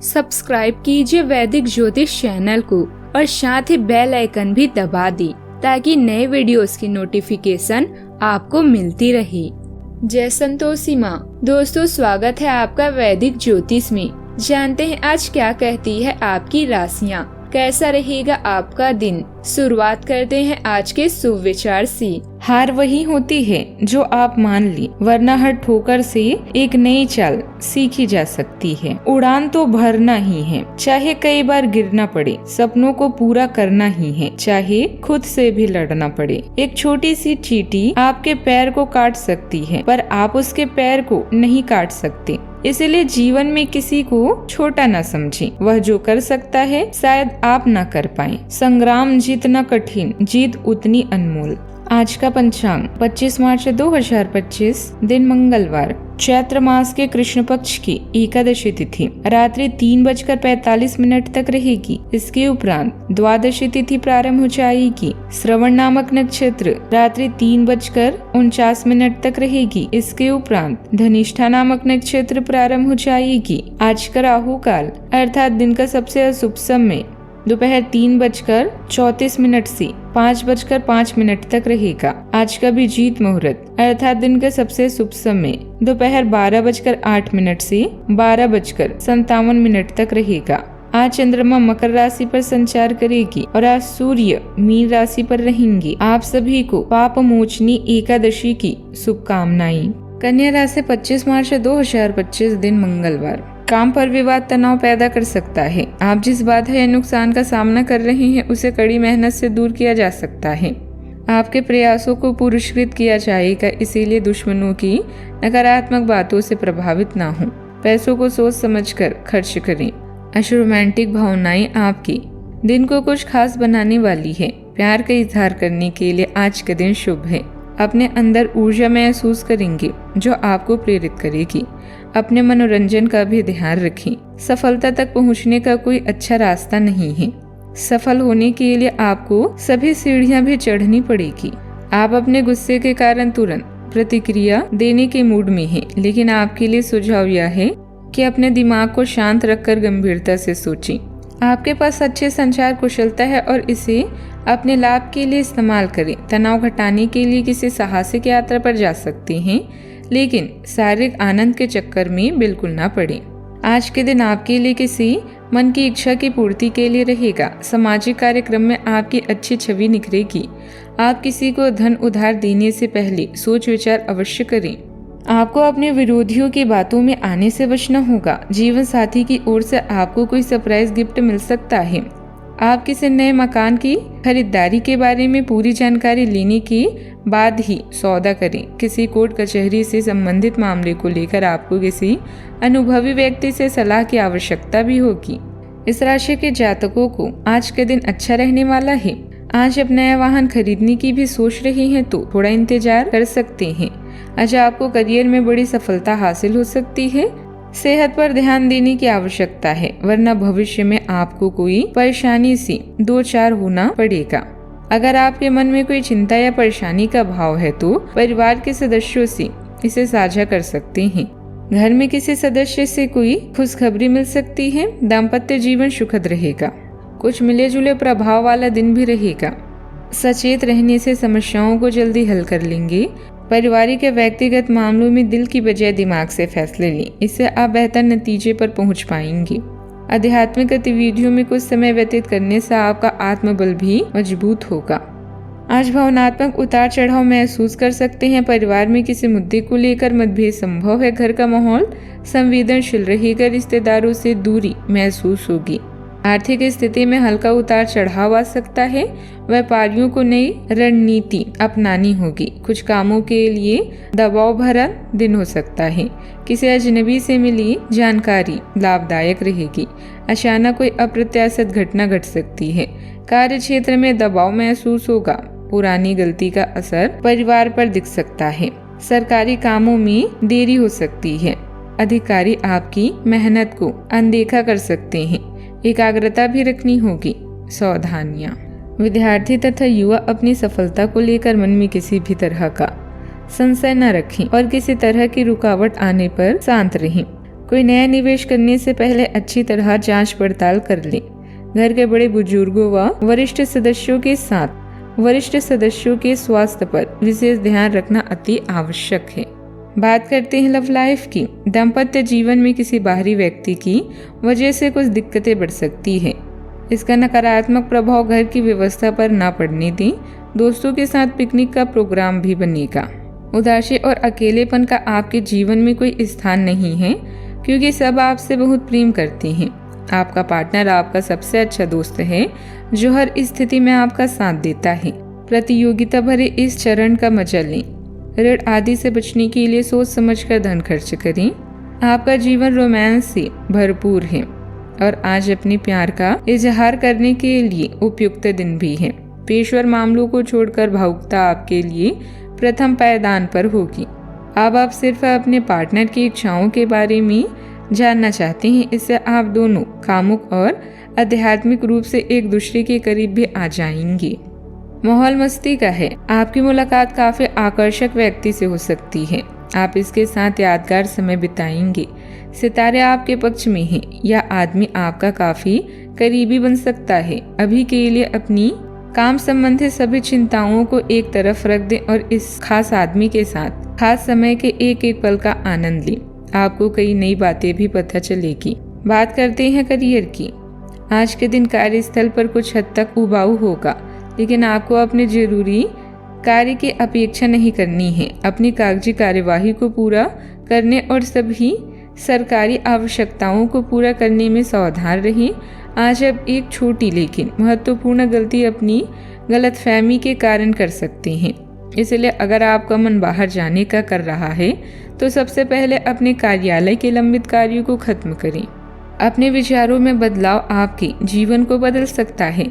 Subscribe कीजिए वैदिक ज्योतिष चैनल को और साथ ही बेल आइकन भी दबा दी ताकि नए वीडियोस की नोटिफिकेशन आपको मिलती रहे। जय संतोषी माँ। दोस्तों, स्वागत है आपका वैदिक ज्योतिष में। जानते हैं आज क्या कहती है आपकी राशियाँ, कैसा रहेगा आपका दिन। शुरुआत करते हैं आज के शुभ विचार से। हार वही होती है जो आप मान ली, वरना हर ठोकर से एक नई चाल सीखी जा सकती है। उड़ान तो भरना ही है, चाहे कई बार गिरना पड़े। सपनों को पूरा करना ही है, चाहे खुद से भी लड़ना पड़े। एक छोटी सी चींटी आपके पैर को काट सकती है, पर आप उसके पैर को नहीं काट सकते। इसलिए जीवन में किसी को छोटा न समझें। वह जो कर सकता है शायद आप न कर पाए। संग्राम जितना कठिन, जीत उतनी अनमोल। आज का पंचांग 25 मार्च 2025, दिन मंगलवार। चैत्र मास के कृष्ण पक्ष की एकादशी तिथि रात्रि 3:45 तक रहेगी। इसके उपरांत द्वादशी तिथि प्रारंभ हो जाएगी। श्रवण नामक नक्षत्र रात्रि 3:49 तक रहेगी। इसके उपरांत धनिष्ठा नामक नक्षत्र प्रारंभ हो जाएगी। आज का राहु काल अर्थात दिन का सबसे अशुभ समय दोपहर 3:34 से 5:05 तक रहेगा। आज का अभिजीत मुहूर्त अर्थात दिन का सबसे शुभ समय दोपहर 12:08 से 12:57 तक रहेगा। आज चंद्रमा मकर राशि पर संचार करेगी और आज सूर्य मीन राशि पर रहेंगे। आप सभी को पाप मोचनी एकादशी की शुभकामनाएं। कन्या राशि 25 मार्च 2025, दिन मंगलवार। काम पर विवाद तनाव पैदा कर सकता है। आप जिस बाधा या नुकसान का सामना कर रहे हैं उसे कड़ी मेहनत से दूर किया जा सकता है। आपके प्रयासों को पुरस्कृत किया जाएगा, इसीलिए दुश्मनों की नकारात्मक बातों से प्रभावित ना हो। पैसों को सोच समझकर खर्च करें। आज रोमांटिक भावनाएं आपकी दिन को कुछ खास बनाने वाली है। प्यार का इजहार करने के लिए आज का दिन शुभ है। अपने अंदर ऊर्जा महसूस करेंगे जो आपको प्रेरित करेगी। अपने मनोरंजन का भी ध्यान रखें। सफलता तक पहुंचने का कोई अच्छा रास्ता नहीं है। सफल होने के लिए आपको सभी सीढ़ियां भी चढ़नी पड़ेगी। आप अपने गुस्से के कारण तुरंत प्रतिक्रिया देने के मूड में हैं, लेकिन आपके लिए सुझाव यह है कि अपने दिमाग को शांत रखकर गंभीरता से सोचें। आपके पास अच्छे संचार कुशलता है और इसे अपने लाभ के लिए इस्तेमाल करें। तनाव घटाने के लिए किसी साहसिक यात्रा पर जा सकते हैं, लेकिन शारीरिक आनंद के चक्कर में बिल्कुल ना पड़े। आज के दिन आपके लिए किसी मन की इच्छा की पूर्ति के लिए रहेगा। सामाजिक कार्यक्रम में आपकी अच्छी छवि निखरेगी। आप किसी को धन उधार देने से पहले सोच विचार अवश्य करें। आपको अपने विरोधियों की बातों में आने से बचना होगा। जीवन साथी की ओर से आपको कोई सरप्राइज गिफ्ट मिल सकता है। आप किसी नए मकान की खरीदारी के बारे में पूरी जानकारी लेने के बाद ही सौदा करें। किसी कोर्ट कचहरी से संबंधित मामले को लेकर आपको किसी अनुभवी व्यक्ति से सलाह की आवश्यकता भी होगी। इस राशि के जातकों को आज का दिन अच्छा रहने वाला है। आज आप नया वाहन खरीदने की भी सोच रहे हैं तो थोड़ा इंतजार कर सकते हैं। आज आपको करियर में बड़ी सफलता हासिल हो सकती है। सेहत पर ध्यान देने की आवश्यकता है, वरना भविष्य में आपको कोई परेशानी से दो चार होना पड़ेगा। अगर आपके मन में कोई चिंता या परेशानी का भाव है तो परिवार के सदस्यों से इसे साझा कर सकते हैं। घर में किसी सदस्य से कोई खुशखबरी मिल सकती है। दाम्पत्य जीवन सुखद रहेगा। कुछ मिले जुले प्रभाव वाला दिन भी रहेगा। सचेत रहने से समस्याओं को जल्दी हल कर लेंगे। पारिवारिक या व्यक्तिगत मामलों में दिल की बजाय दिमाग से फैसले लें, इससे आप बेहतर नतीजे पर पहुंच पाएंगे। आध्यात्मिक गतिविधियों में कुछ समय व्यतीत करने से आपका आत्मबल भी मजबूत होगा। आज भावनात्मक उतार चढ़ाव महसूस कर सकते हैं। परिवार में किसी मुद्दे को लेकर मतभेद संभव है। घर का माहौल संवेदनशील रहेगा। रिश्तेदारों से दूरी महसूस होगी। आर्थिक स्थिति में हल्का उतार चढ़ाव आ सकता है। व्यापारियों को नई रणनीति अपनानी होगी। कुछ कामों के लिए दबाव भरा दिन हो सकता है। किसी अजनबी से मिली जानकारी लाभदायक रहेगी। अचानक कोई अप्रत्याशित घटना घट सकती है। कार्य क्षेत्र में दबाव महसूस होगा। पुरानी गलती का असर परिवार पर दिख सकता है। सरकारी कामों में देरी हो सकती है। अधिकारी आपकी मेहनत को अनदेखा कर सकते हैं। एकाग्रता भी रखनी होगी। सावधानियां। विद्यार्थी तथा युवा अपनी सफलता को लेकर मन में किसी भी तरह का संशय न रखें और किसी तरह की रुकावट आने पर शांत रहें। कोई नया निवेश करने से पहले अच्छी तरह जांच पड़ताल कर लें। घर के बड़े बुजुर्गों व वरिष्ठ सदस्यों के स्वास्थ्य पर विशेष ध्यान रखना अति आवश्यक है। बात करते हैं लव लाइफ की। दाम्पत्य जीवन में किसी बाहरी व्यक्ति की वजह से कुछ दिक्कतें बढ़ सकती है। इसका नकारात्मक प्रभाव घर की व्यवस्था पर ना पड़ने दें। दोस्तों के साथ पिकनिक का प्रोग्राम भी बनेगा। उदासी और अकेलेपन का आपके जीवन में कोई स्थान नहीं है, क्योंकि सब आपसे बहुत प्रेम करते हैं। आपका पार्टनर आपका सबसे अच्छा दोस्त है, जो हर स्थिति में आपका साथ देता है। प्रतियोगिता भरे इस चरण का मजा लें। ऋण आदि से बचने के लिए सोच समझकर धन खर्च करें। आपका जीवन रोमांस से भरपूर है और आज अपने प्यार का इजहार करने के लिए उपयुक्त दिन भी है। पेशेवर मामलों को छोड़कर भावुकता आपके लिए प्रथम पायदान पर होगी। अब आप सिर्फ अपने पार्टनर की इच्छाओं के बारे में जानना चाहते हैं। इससे आप दोनों कामुक और आध्यात्मिक रूप से एक दूसरे के करीब भी आ जाएंगे। माहौल मस्ती का है। आपकी मुलाकात काफी आकर्षक व्यक्ति से हो सकती है। आप इसके साथ यादगार समय बिताएंगे। सितारे आपके पक्ष में हैं। यह आदमी आपका काफी करीबी बन सकता है। अभी के लिए अपनी काम संबंधित सभी चिंताओं को एक तरफ रख दें और इस खास आदमी के साथ खास समय के एक एक पल का आनंद लें। आपको कई नई बातें भी पता चलेगी। बात करते हैं करियर की। आज के दिन कार्यस्थल पर कुछ हद तक उबाऊ होगा, लेकिन आपको अपने जरूरी कार्य की अपेक्षा नहीं करनी है। अपनी कागजी कार्यवाही को पूरा करने और सभी सरकारी आवश्यकताओं को पूरा करने में सावधान रहें। आज आप एक छोटी लेकिन महत्वपूर्ण गलती अपनी गलतफहमी के कारण कर सकते हैं। इसलिए अगर आपका मन बाहर जाने का कर रहा है तो सबसे पहले अपने कार्यालय के लंबित कार्यों को खत्म करें। अपने विचारों में बदलाव आपके जीवन को बदल सकता है।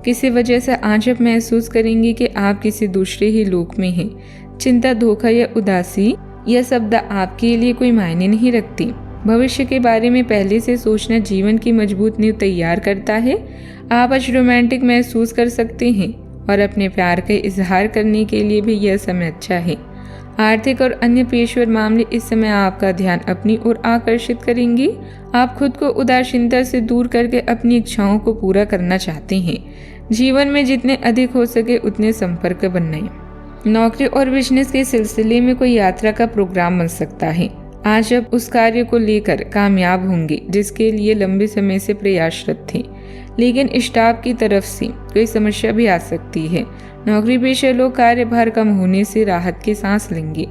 किसी वजह से आज आप महसूस करेंगे कि आप किसी दूसरे ही लोक में हैं। चिंता, धोखा या उदासी यह शब्द आपके लिए कोई मायने नहीं रखती। भविष्य के बारे में पहले से सोचना जीवन की मजबूत नींव तैयार करता है। आप आज रोमांटिक महसूस कर सकते हैं और अपने प्यार का इजहार करने के लिए भी यह समय अच्छा है। आर्थिक और अन्य पेशेवर मामले इस समय आपका ध्यान अपनी ओर आकर्षित करेंगे। आप खुद को उदासीनता से दूर करके अपनी इच्छाओं को पूरा करना चाहते हैं। जीवन में जितने अधिक हो सके उतने संपर्क बनाएं। नौकरी और बिजनेस के सिलसिले में कोई यात्रा का प्रोग्राम बन सकता है। आज आप उस कार्य को लेकर कामयाब होंगे जिसके लिए लंबे समय से प्रयासरत थे, लेकिन स्टाफ की तरफ से कोई समस्या भी आ सकती है। नौकरी पेशा लोग कार्यभार कम होने से राहत की सांस लेंगे।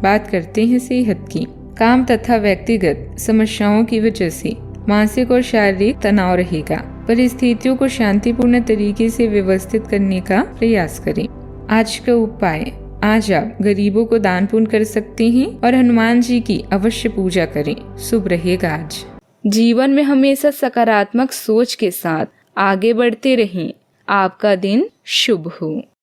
बात करते हैं सेहत की। काम तथा व्यक्तिगत समस्याओं की वजह से मानसिक और शारीरिक तनाव रहेगा। परिस्थितियों को शांतिपूर्ण तरीके से व्यवस्थित करने का प्रयास करें। आज का उपाय, आज आप गरीबों को दान पुण्य कर सकते हैं और हनुमान जी की अवश्य पूजा करें। शुभ रहेगा आज। जीवन में हमेशा सकारात्मक सोच के साथ आगे बढ़ते रहें। आपका दिन शुभ हो।